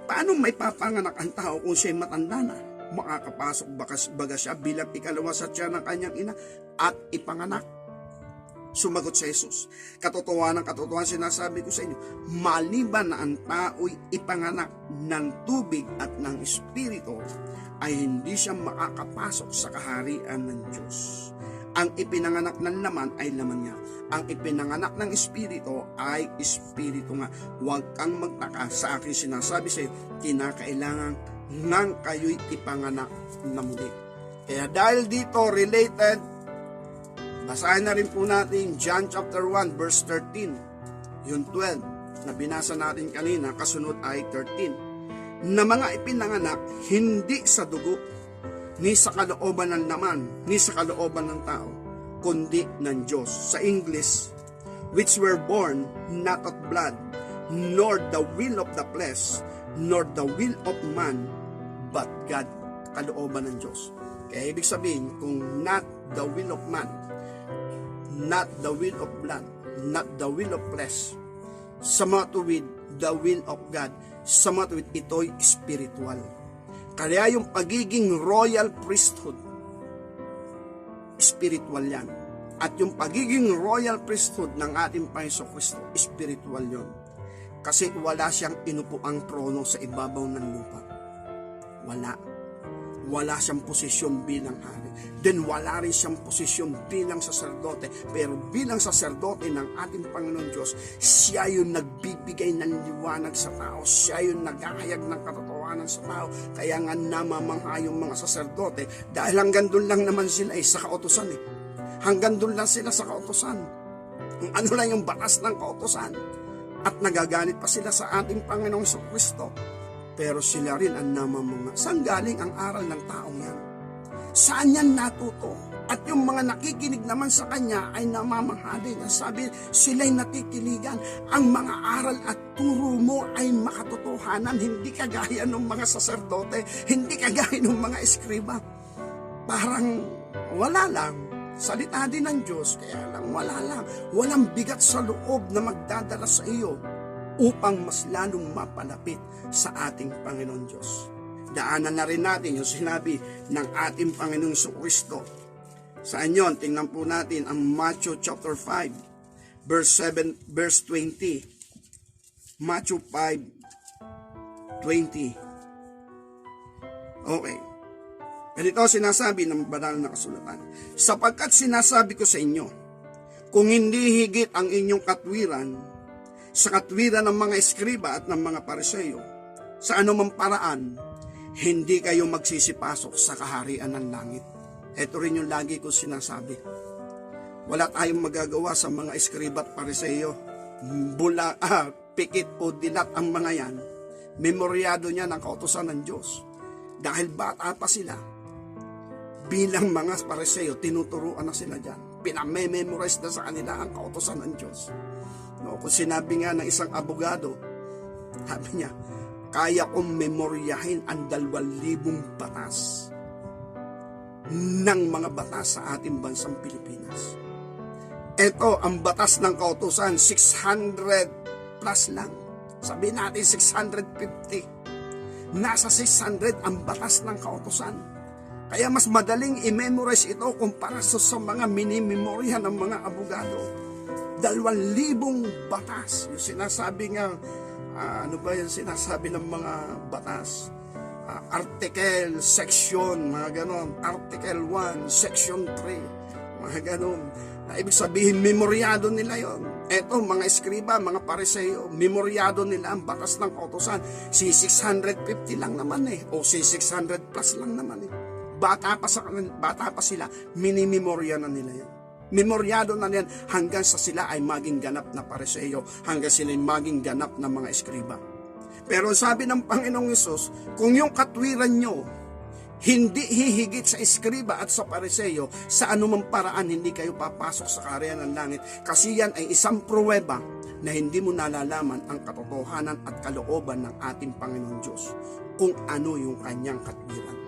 paano may papanganak ang tao kung siya'y matanda na? Makakapasok baga siya bilang ikalawa sa tiyan ng kanyang ina at ipanganak? Sumagot si Jesus, katotohanan sinasabi ko sa inyo, maliban na ang tao'y ipanganak ng tubig at ng Espiritu, ay hindi siya makakapasok sa kaharian ng Diyos. Ang ipinanganak ng laman ay laman niya. Ang ipinanganak ng Espiritu ay Espiritu nga. Huwag kang magtaka sa aking sinasabi sa iyo, kinakailangan nang kayo'y ipanganak na muli. Kaya dahil dito related, basahin na rin po natin John chapter 1 verse 13, yung 12 na binasa natin kanina, kasunod ay 13, na mga ipinanganak hindi sa dugo, ni sa kalooban ng laman, ni sa kalooban ng tao, kundi ng Diyos. Sa English, which were born not of blood, nor the will of the flesh, nor the will of man, but God, kalooban ng Diyos. Kaya ibig sabihin, kung not the will of man, not the will of blood, not the will of flesh, with the will of God, with ito'y spiritual. Kaya yung pagiging royal priesthood, spiritual yan. At yung pagiging royal priesthood ng ating Panginoon Kristo, spiritual yon. Kasi wala siyang inupuang trono sa ibabaw ng lupa. Wala siyang posisyon bilang hari. Then wala rin siyang posisyon bilang saserdote. Pero bilang saserdote ng ating Panginoon Diyos, siya yung nagbibigay ng liwanag sa tao. Siya yung naghahayag ng katotohanan sa tao. Kaya nga namamangha yung mga saserdote. Dahil hanggang doon lang naman sila sa kautusan Hanggang doon lang sila sa kautusan. Ano lang yung batas ng kautusan. At nagagalit pa sila sa ating Panginoong Kristo. Pero sila rin ang namamangha. Saan galing ang aral ng taong yan? Saan yan natuto? At yung mga nakikinig naman sa kanya ay namamangha din. Sabi, sila'y natitiligan. Ang mga aral at turo mo ay makatotohanan. Hindi kagaya ng mga saserdote. Hindi kagaya ng mga eskriba. Parang wala lang. Salita din ng Diyos, kaya lang wala lang. Walang bigat sa loob na magdadala sa iyo upang mas lalong mapalapit sa ating Panginoon Diyos. Daanan na rin natin yung sinabi ng ating Panginoong Kristo. Saan yun? Tingnan po natin ang Matthew chapter 5, verse 20. Matthew 5:20. Okay. Ganito sinasabi ng banal na kasulatan. Sapagkat sinasabi ko sa inyo, kung hindi higit ang inyong katwiran sa katwiran ng mga eskriba at ng mga pariseyo, sa anumang paraan, hindi kayo magsisipasok sa kaharian ng langit. Ito rin yung lagi ko sinasabi. Wala tayong magagawa sa mga eskriba at pariseyo. Pikit o dilat ang mga yan. Memoryado niya ng kautusan ng Diyos. Dahil bata pa sila, bilang mga pariseyo, tinuturuan na sila dyan. Pinamememorize na sa kanila ang kautusan ng Diyos. No, kung sinabi nga ng isang abogado, sabi niya, kaya kong memoryahin ang 2,000 batas ng mga batas sa ating bansang Pilipinas. Ito, ang batas ng kautusan, 600 plus lang. Sabi natin 650. Nasa 600 ang batas ng kautusan. Kaya mas madaling i-memorize ito kumpara sa mga minimemorya ng mga abogado. 2,000 batas. Yung sinasabi nga, ano ba yung sinasabi ng mga batas? Article, section, mga ganon. Article 1, section 3, mga ganon. Na ibig sabihin, memoryado nila yon. Eto, mga eskriba, mga pariseyo, memoryado nila ang batas ng kautusan. Si 650 lang naman o si 600 plus lang naman Bata pa sila, minimemorya na nila yan. Memoryado na yan hanggang sa sila ay maging ganap na pariseyo, hanggang sila ay maging ganap na mga eskriba. Pero sabi ng Panginoong Hesus, kung yung katwiran nyo hindi hihigit sa eskriba at sa pariseyo, sa anumang paraan hindi kayo papasok sa kaharian ng langit. Kasi yan ay isang pruweba na hindi mo nalalaman ang katotohanan at kalooban ng ating Panginoong Diyos kung ano yung kanyang katwiran.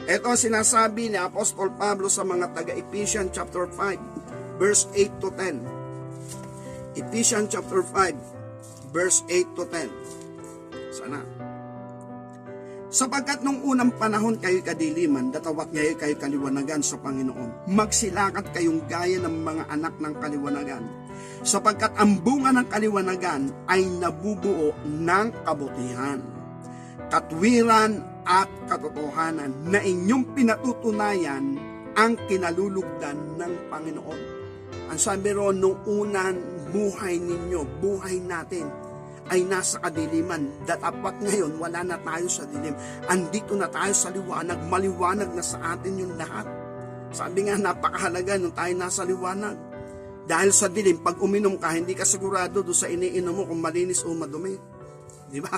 Ito ang sinasabi ni Apostol Pablo sa mga taga-Ephesians chapter 5, verse 8 to 10. Ephesians chapter 5, verse 8 to 10. Sana. Sapagkat nung unang panahon kayo kadiliman, datawat ngayon kayo kaliwanagan sa Panginoon. Magsilakat kayong gaya ng mga anak ng kaliwanagan. Sapagkat ang bunga ng kaliwanagan ay nabubuo ng kabutihan, katwiran at katotohanan na inyong pinatutunayan ang kinalulugdan ng Panginoon. Ang sabi roon, nung unang buhay ninyo, buhay natin, ay nasa kadiliman. Dapat ngayon, wala na tayo sa dilim. Andito na tayo sa liwanag. Maliwanag na sa atin yung lahat. Sabi nga, napakahalaga nung tayo nasa liwanag. Dahil sa dilim, pag uminom ka, hindi ka sigurado doon sa iniinom mo kung malinis o madumi. Di ba?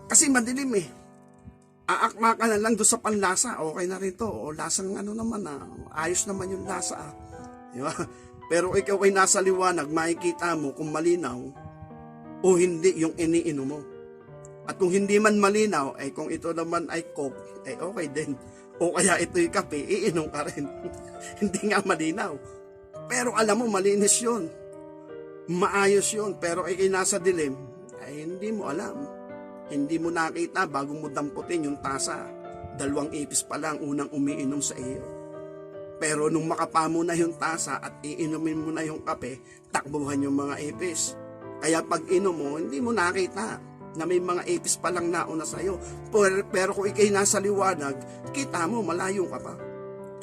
Kasi madilim Aakma ka na lang doon sa panlasa, okay na rin to. O lasang ano naman ayos naman yung lasa Di ba? Pero ikaw ay nasa liwanag, makikita mo kung malinaw o hindi yung iniinom mo. At kung hindi man malinaw, ay kung ito naman ay Coke, ay okay din. O kaya ito'y kape, iinom ka rin. Hindi nga malinaw. Pero alam mo, malinis yun. Maayos yun. Pero nasa dilim, ay hindi mo alam. Hindi mo nakita bago mo damputin yung tasa. 2 ipis pa lang unang umiinom sa iyo. Pero nung makapa mo na yung tasa at iinumin mo na yung kape, takbuhan yung mga ipis. Kaya pag inom mo, hindi mo nakita na may mga ipis pa lang nauna sa iyo. Pero kung ikay nasa liwanag, kita mo, malayo ka pa.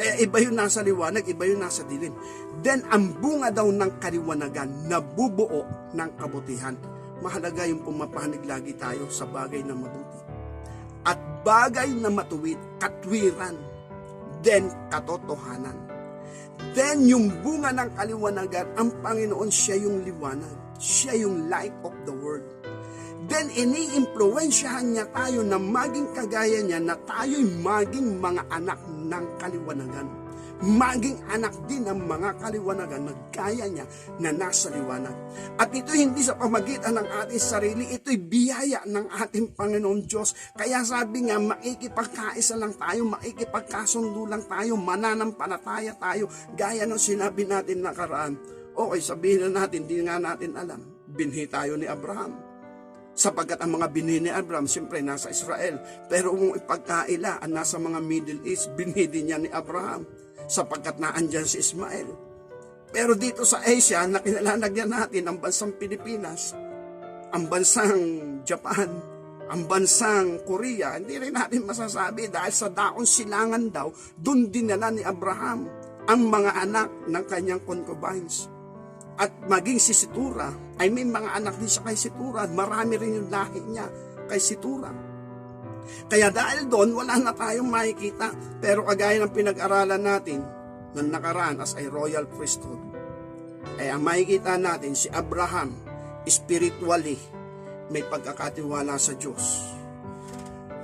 Kaya iba yung nasa liwanag, iba yung nasa dilim. Then, ang bunga daw ng kaliwanagan, nabubuo ng kabutihan. Mahalaga yung pumapanig lagi tayo sa bagay na mabuti. At bagay na matuwid, katwiran, then katotohanan. Then, yung bunga ng kaliwanagan, ang Panginoon, siya yung liwanag. Siya yung light of the world. Then, ini-impluwensyahan niya tayo na maging kagaya niya, na tayo'y maging mga anak ng kaliwanagan. Maging anak din ng mga kaliwanagan na gaya niya na nasa liwanag. At ito hindi sa pamagitan ng ating sarili, ito'y biyaya ng ating Panginoon Diyos. Kaya sabi nga, makikipagkaisa lang tayo, makikipagkasundo lang tayo, mananampalataya tayo, gaya ng sinabi natin nakaraan. Okay, sabihin na natin, di nga natin alam, binhi tayo ni Abraham. Sapagkat ang mga binhi ni Abraham, siyempre nasa Israel. Pero kung ipagkaila, ang nasa mga Middle East, binhi din niya ni Abraham. Sapagkat naandyan si Ismael. Pero dito sa Asia, nakilalanagyan natin ang bansang Pilipinas, ang bansang Japan, ang bansang Korea. Hindi rin natin masasabi dahil sa daon silangan daw, doon dinala ni Abraham ang mga anak ng kanyang concubines. At maging si Situra, ay may mga anak din siya kay Situra. Marami rin yung lahi niya kay Situra. Kaya dahil doon, wala na tayong makikita. Pero kagaya ng pinag-aralan natin ng nakaraan as a royal priesthood, ay ang makikita natin si Abraham, spiritually, may pagkakatiwala sa Diyos.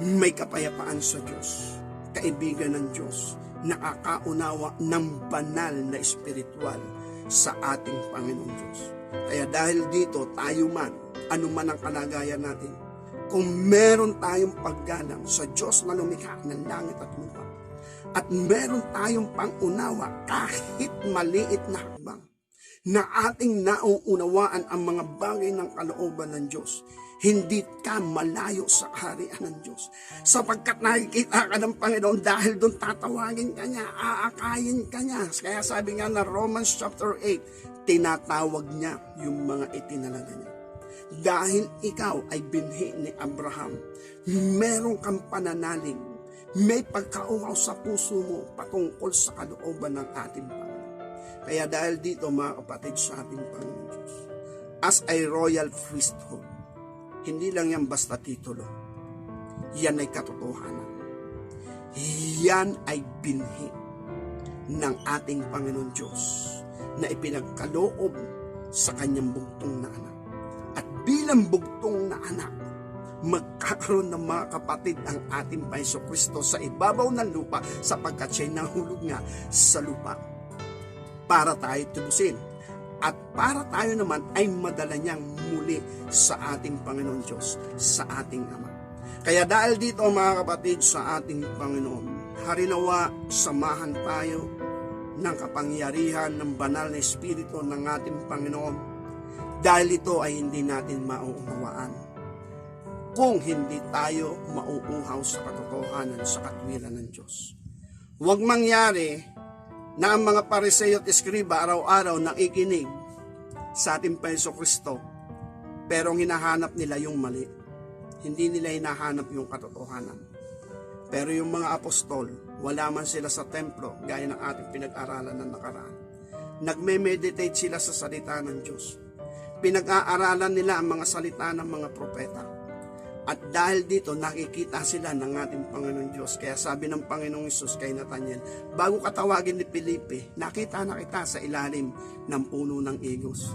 May kapayapaan sa Diyos. Kaibigan ng Diyos. Nakakaunawa ng banal na spiritual sa ating Panginoon Diyos. Kaya dahil dito, tayo man, anuman ang kalagayan natin, kung meron tayong paggalang sa Diyos na lumikha ng langit at lupa, at meron tayong pangunawa kahit maliit na hakbang, na ating nauunawaan ang mga bagay ng kalooban ng Diyos, hindi ka malayo sa kaharian ng Diyos. Sapagkat nakikita ka ng Panginoon, dahil doon tatawagin ka niya, aakayin ka niya. Kaya sabi nga na Romans chapter 8, tinatawag niya yung mga itinalaga niya. Dahil ikaw ay binhi ni Abraham, meron kang pananalig, may pagkauhaw sa puso mo patungkol sa kalooban ng ating Panginoon. Kaya dahil dito mga kapatid sa ating Panginoon Diyos, as a royal priesthood, hindi lang yan basta titulo. Yan ay katotohanan. Yan ay binhi ng ating Panginoon Diyos na ipinagkaloob sa kanyang bugtong na anak. At bilang bugtong na anak, magkakaroon ng mga kapatid ang ating Panginoon Kristo sa ibabaw ng lupa sapagkat siya'y nahulog nga sa lupa para tayo tubusin. At para tayo naman ay madala niyang muli sa ating Panginoon Diyos, sa ating Ama. Kaya dahil dito mga kapatid sa ating Panginoon, harinawa samahan tayo ng kapangyarihan ng banal na Espiritu ng ating Panginoon. Dahil ito ay hindi natin mauunawaan kung hindi tayo mauuhaw sa katotohanan, sa katwiran ng Diyos. Huwag mangyari na ang mga Pariseo at Eskriba araw-araw nakikinig sa ating Panginoon Kristo, pero hinahanap nila yung mali. Hindi nila hinahanap yung katotohanan. Pero yung mga apostol, wala man sila sa templo, gaya ng ating pinag-aralan ng nakaraan. Nagme-meditate sila sa salita ng Diyos. Pinag-aaralan nila ang mga salita ng mga propeta. At dahil dito, nakikita sila ng ating Panginoon Diyos. Kaya sabi ng Panginoong Hesus kay Nathanael, bago katawagin ni Felipe, nakita na kita sa ilalim ng puno ng igos.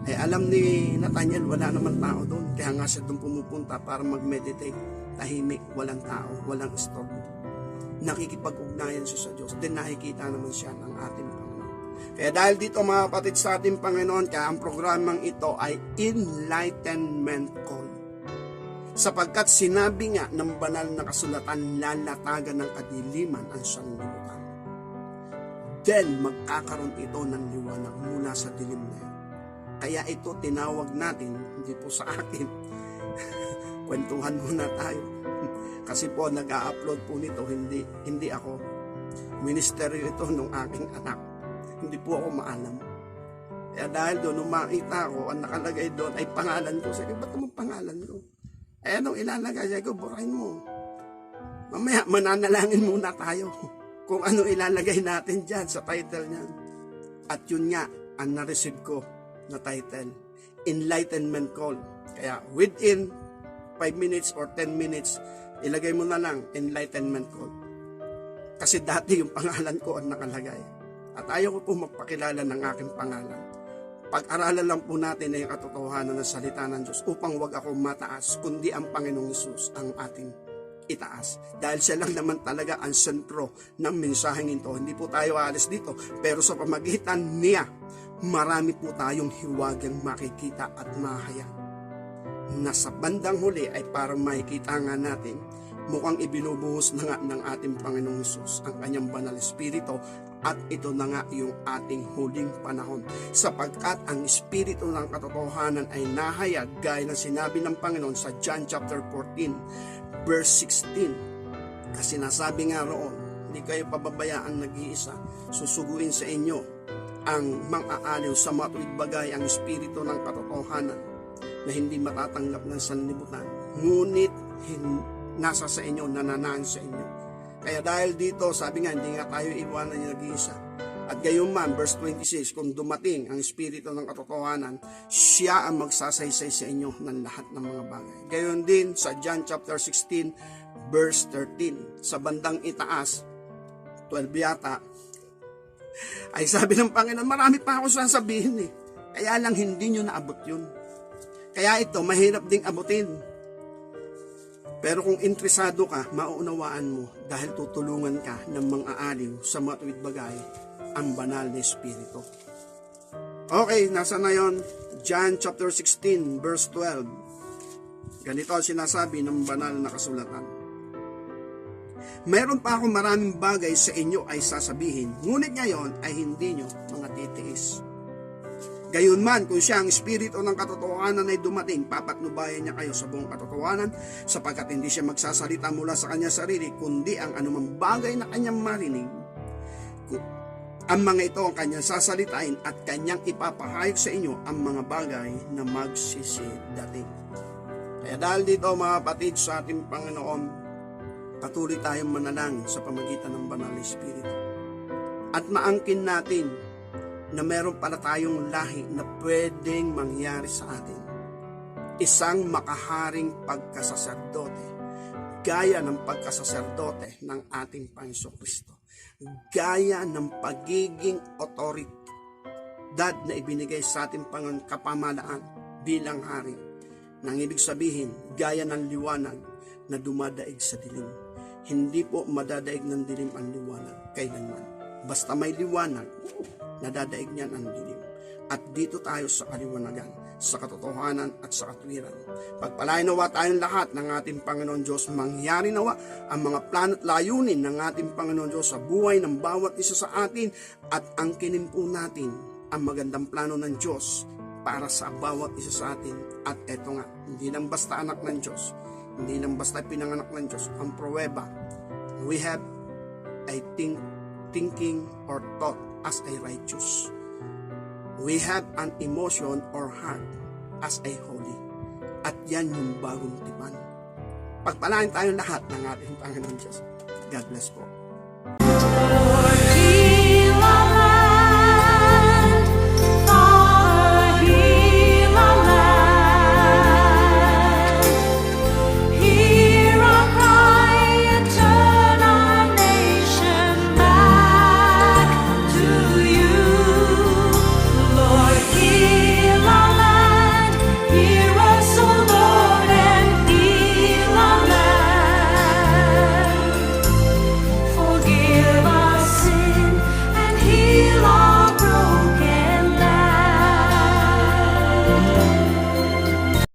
Eh alam ni Nathanael, wala naman tao doon. Kaya nga siya doon pumupunta para mag-meditate. Tahimik, walang tao, walang istorbo. Nakikipag-ugnayan siya sa Diyos. Then nakikita naman siya ng ating Panginoon. Kaya dahil dito mga kapatid sa ating Panginoon, kaya ang programang ito ay Enlightenment Call. Sapagkat sinabi nga ng banal na kasulatan, lalatagan ng kadiliman ang sanlibutan. Then magkakaroon ito ng liwanag mula sa dilim na yan. Kaya ito tinawag natin, hindi po sa akin, kwentuhan muna tayo. Kasi po nag-a-upload po nito, hindi ako. Ministeryo ito ng aking anak. Hindi po ako maalam. Kaya dahil doon, nung makita ko, ang nakalagay doon ay pangalan ko. Sabi, ba't naman pangalan ko? Eh, anong ilalagay? Sabi ko, burahin mo. Mamaya, mananalangin muna tayo kung anong ilalagay natin dyan sa title niyan. At yun nga, ang na-receive ko na title, Enlightenment Call. Kaya within 5 minutes or 10 minutes, ilagay mo na lang, Enlightenment Call. Kasi dati yung pangalan ko ang nakalagay. At ayaw ko po magpakilala ng aking pangalan. Pag-aralan lang po natin na yung katotohanan ng salita ng Diyos upang wag ako mataas, kundi ang Panginoong Hesus ang ating itaas. Dahil siya lang naman talaga ang sentro ng mensaheng ito. Hindi po tayo aalis dito, pero sa pamagitan niya, marami po tayong hiwagang makikita at mahayag. Na sa bandang huli ay parang makikita nga natin, mukhang ibinubuhos na nga ng ating Panginoong Hesus ang kanyang banal espiritu, at ito na nga yung ating huling panahon, sapagkat ang espiritu ng katotohanan ay nahayag gaya ng sinabi ng Panginoon sa John chapter 14 verse 16. Kasi nasabi nga roon, hindi kayo pababayaang nag-iisa, susuguin sa inyo ang mang-aaliw sa matuwid bagay ang espiritu ng katotohanan na hindi matatanggap ng sanlibutan, ngunit nasa sa inyo, nananaan sa inyo. Kaya dahil dito, sabi nga, hindi nga tayo iwanan niya nag-iisa. At gayon man, verse 26, kung dumating ang espiritu ng katotohanan, siya ang magsasaysay sa inyo ng lahat ng mga bagay. Gayon din sa John chapter 16, verse 13, sa bandang itaas, 12 yata, ay sabi ng Panginoon, marami pa ako sasabihin eh. Kaya lang hindi nyo naabot yun. Kaya ito, mahirap ding abutin. Pero kung interesado ka, mauunawaan mo dahil tutulungan ka ng mang-aaliw sa matuwid bagay ang banal na espiritu. Okay, nasa na yon? John chapter 16 verse 12. Ganito ang sinasabi ng banal na kasulatan. Meron pa akong maraming bagay sa inyo ay sasabihin, ngunit ngayon ay hindi nyo mga titiis. Gayunman, kung siya ang espiritu ng katotohanan ay dumating, papatnubayan niya kayo sa buong katotohanan, sapagkat hindi siya magsasalita mula sa kanya sarili, kundi ang anumang bagay na kanyang marinig. Ang mga ito ang kanyang sasalitain at kanyang ipapahayag sa inyo ang mga bagay na magsisidating. Kaya dahil dito mga kapatid sa ating Panginoon, patuloy tayong manalangin sa pamagitan ng banal na espiritu. At maangkin natin na meron pala tayong lahi na pwedeng mangyari sa atin. Isang makaharing pagkasaserdote, gaya ng pagkasaserdote ng ating Panginoong Kristo. Gaya ng pagiging otoridad na ibinigay sa ating Panginoon kapamalaan bilang hari. Nang ibig sabihin, gaya ng liwanag na dumadaig sa dilim. Hindi po madadaig ng dilim ang liwanag kailanman. Basta may liwanag, nadadaig niyan ang dilim. At dito tayo sa kaliwanagan, sa katotohanan at sa katwiran. Pagpalain nawa tayong lahat ng ating Panginoon Diyos, mangyari nawa ang mga plano at layunin ng ating Panginoon Diyos sa buhay ng bawat isa sa atin, at angkinin po natin ang magandang plano ng Diyos para sa bawat isa sa atin. At eto nga, hindi lang basta anak ng Diyos, hindi lang basta pinanganak ng Diyos, ang pruweba, we have a thinking or thought as a righteous. We have an emotion or heart as a holy. At yan yung bagong tipan. Pagpalain tayong lahat ng ating Panginoon Diyos. God bless po.